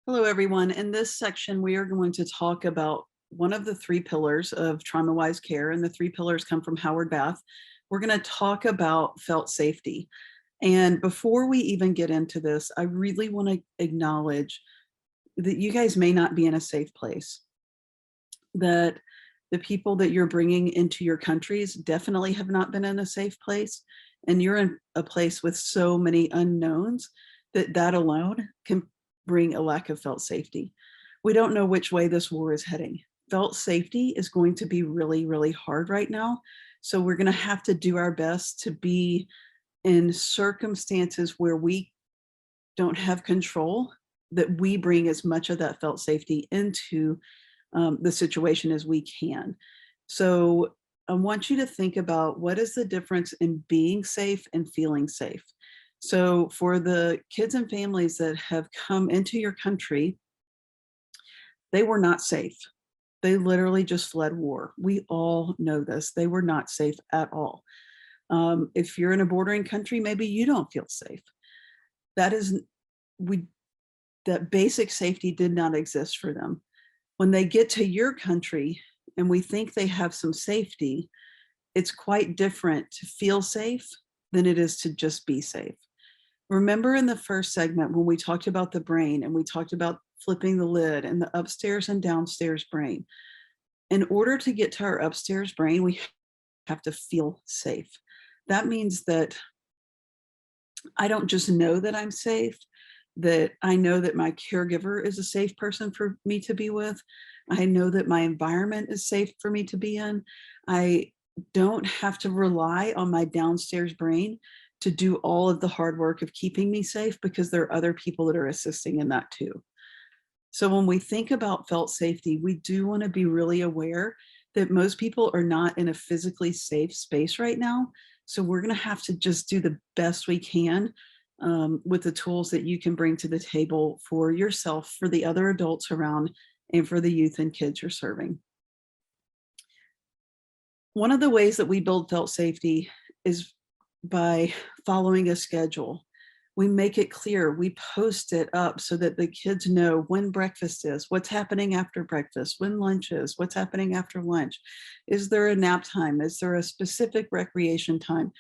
Hello, everyone. In this section, we are going to talk about one of the three pillars of trauma-wise care, and the three pillars come from Howard Bath. We're going to talk about felt safety. And before we even get into this, I really want to acknowledge that you guys may not be in a safe place, that the people that you're bringing into your countries definitely have not been in a safe place, and you're in a place with so many unknowns that alone can bring a lack of felt safety. We don't know which way this war is heading. Felt safety is going to be really, really hard right now. So we're going to have to do our best to be in circumstances where we don't have control, that we bring as much of that felt safety into the situation as we can. So I want you to think about, what is the difference in being safe and feeling safe? So for the kids and families that have come into your country, they were not safe. They literally just fled war. We all know this. They were not safe at all. If you're in a bordering country, maybe you don't feel safe. That is, that basic safety did not exist for them. When they get to your country and we think they have some safety, it's quite different to feel safe than it is to just be safe. Remember in the first segment when we talked about the brain and we talked about flipping the lid and the upstairs and downstairs brain. In order to get to our upstairs brain, we have to feel safe. That means that I don't just know that I'm safe, that I know that my caregiver is a safe person for me to be with. I know that my environment is safe for me to be in. I don't have to rely on my downstairs brain to do all of the hard work of keeping me safe, because there are other people that are assisting in that too. So when we think about felt safety, we do want to be really aware that most people are not in a physically safe space right now. So we're going to have to just do the best we can with the tools that you can bring to the table for yourself, for the other adults around, and for the youth and kids you're serving. One of the ways that we build felt safety is by following a schedule. We make it clear, we post it up so that the kids know when breakfast is, what's happening after breakfast, when lunch is, what's happening after lunch. Is there a nap time? Is there a specific recreation time?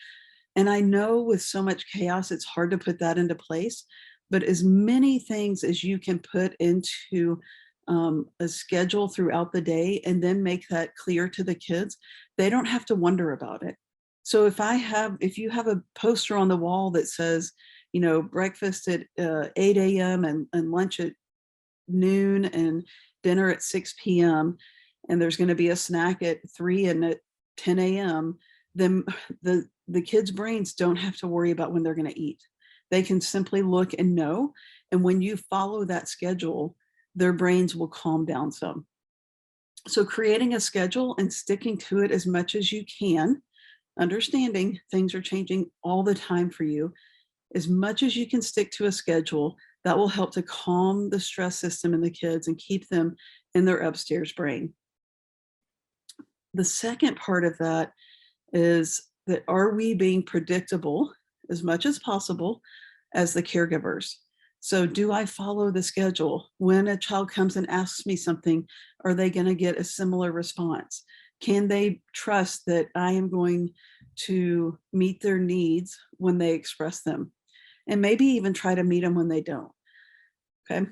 And I know with so much chaos, it's hard to put that into place, but as many things as you can put into a schedule throughout the day and then make that clear to the kids, they don't have to wonder about it. So if you have a poster on the wall that says, breakfast at 8 a.m. and lunch at noon and dinner at 6 p.m. and there's going to be a snack at 3 and at 10 a.m., then the kids' brains don't have to worry about when they're going to eat. They can simply look and know. And when you follow that schedule, their brains will calm down some. So creating a schedule and sticking to it as much as you can, understanding things are changing all the time for you, as much as you can stick to a schedule, that will help to calm the stress system in the kids and keep them in their upstairs brain. The second part of that is that, are we being predictable as much as possible as the caregivers? So do I follow the schedule? When a child comes and asks me something, are they going to get a similar response? Can they trust that I am going to meet their needs when they express them? And maybe even try to meet them when they don't. Okay.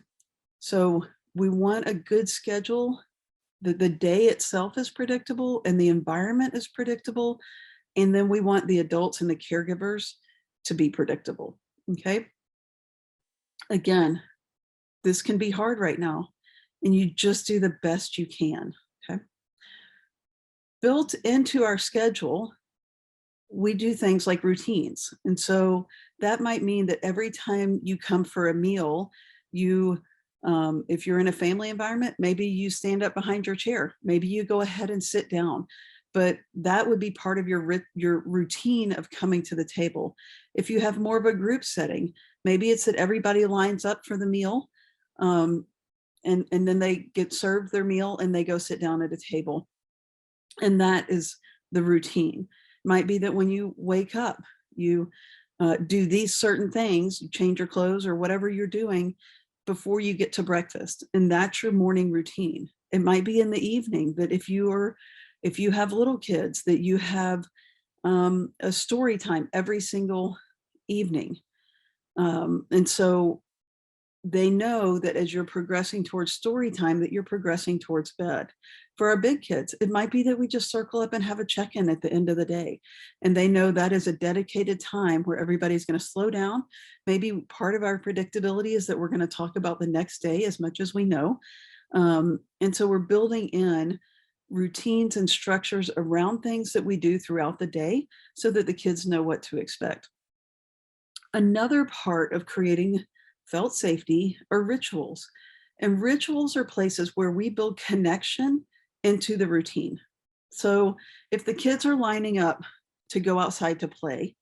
So we want a good schedule. The day itself is predictable and the environment is predictable. And then we want the adults and the caregivers to be predictable. Okay. Again, this can be hard right now, and you just do the best you can. Okay. Built into our schedule, we do things like routines. And so that might mean that every time you come for a meal, if you're in a family environment, maybe you stand up behind your chair, maybe you go ahead and sit down, but that would be part of your routine of coming to the table. If you have more of a group setting, maybe it's that everybody lines up for the meal, and then they get served their meal and they go sit down at a table. And that is the routine. Might be that when you wake up, you do these certain things, you change your clothes or whatever you're doing, before you get to breakfast, and that's your morning routine. It might be in the evening that if you have little kids, that you have a story time every single evening. And so they know that as you're progressing towards story time, that you're progressing towards bed. For our big kids, it might be that we just circle up and have a check-in at the end of the day. And they know that is a dedicated time where everybody's going to slow down. Maybe part of our predictability is that we're going to talk about the next day as much as we know. And so we're building in routines and structures around things that we do throughout the day so that the kids know what to expect. Another part of creating felt safety are rituals. And rituals are places where we build connection into the routine. So if the kids are lining up to go outside to play,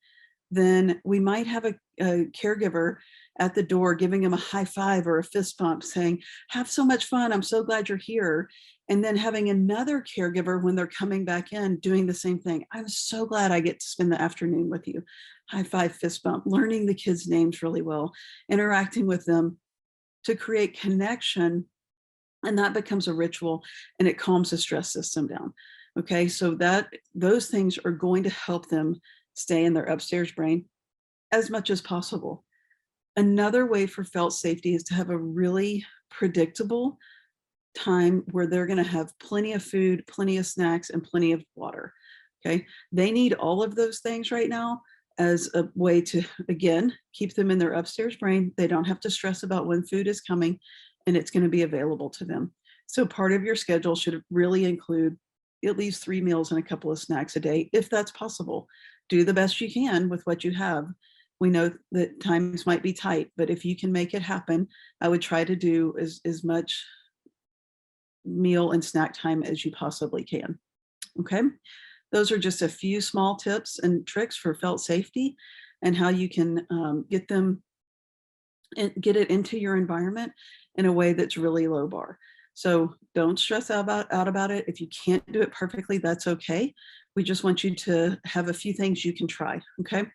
then we might have a caregiver at the door giving them a high five or a fist bump saying, have so much fun, I'm so glad you're here. And then having another caregiver when they're coming back in doing the same thing. I'm so glad I get to spend the afternoon with you. High five, fist bump, learning the kids' names really well, interacting with them to create connection. And that becomes a ritual and it calms the stress system down. Okay, so those things are going to help them stay in their upstairs brain as much as possible. Another way for felt safety is to have a really predictable time where they're going to have plenty of food, plenty of snacks, and plenty of water. Okay, they need all of those things right now as a way to, again, keep them in their upstairs brain. They don't have to stress about when food is coming and it's going to be available to them. So part of your schedule should really include at least 3 meals and a couple of snacks a day, if that's possible. Do the best you can with what you have. We know that times might be tight, but if you can make it happen, I would try to do as much meal and snack time as you possibly can. Okay, those are just a few small tips and tricks for felt safety and how you can get them and get it into your environment in a way that's really low bar. So don't stress out about it. If you can't do it perfectly, that's okay. We just want you to have a few things you can try. Okay.